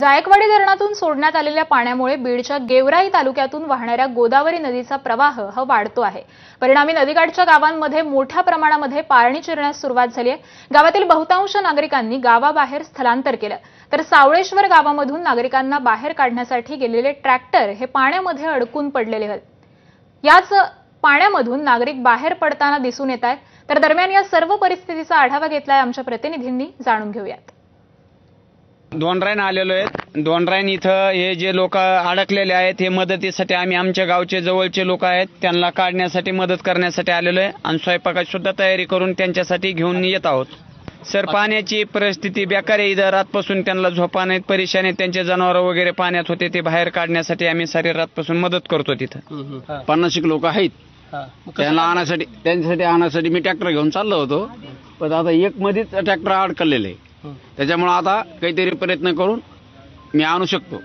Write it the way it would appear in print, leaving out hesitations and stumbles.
जायकवाडी धरणातून सोडण्यात आलेल्या पाण्यामुळे बीडच्या गेवराई तालुक्यातून वाहणाऱ्या गोदावरी नदीचा प्रवाह वाढतो आहे। परिणामी नदीकाठच्या गावांमध्ये मोठ्या प्रमाणामध्ये पाणी शिरण्यास सुरुवात झाली आहे। गावातील बहुतांश नागरिकांनी गावाबाहेर स्थलांतर केलं, तर सावळेश्वर गावामधून नागरिकांना बाहेर काढण्यासाठी गेलेले ट्रॅक्टर हे पाण्यामध्ये अडकून पडलेले आहेत। याच पाण्यामधून नागरिक बाहेर पडताना दिसून येत आहेत। तर दरम्यान या सर्व परिस्थितीचा आढावा घेतलाय आमच्या प्रतिनिधींनी, जाणून घेऊयात। दोंडरायन आलेलो आहेत। दोंडरायन इथं हे जे लोक अडकलेले आहेत हे मदतीसाठी आम्ही आमच्या गावचे जवळचे लोक आहेत त्यांना काढण्यासाठी मदत करण्यासाठी आलेलो आहे आणि स्वयंपाकाची सुद्धा तयारी करून त्यांच्यासाठी घेऊन येत आहोत। सर, पाण्याची परिस्थिती बेकार आहे। इथं रातपासून त्यांना झोपा नाहीत, परेशान आहेत, त्यांचे जनावर वगैरे पाण्यात होते, ते बाहेर काढण्यासाठी आम्ही सारी रातपासून मदत करतो। तिथं 50 लोक आहेत, त्यांच्यासाठी आणण्यासाठी मी ट्रॅक्टर घेऊन चाललो होतो, पण आता एक मध्येच ट्रॅक्टर अडकलेले आहे, त्याच्यामुळे आता काहीतरी प्रयत्न करून मी आणू शकतो।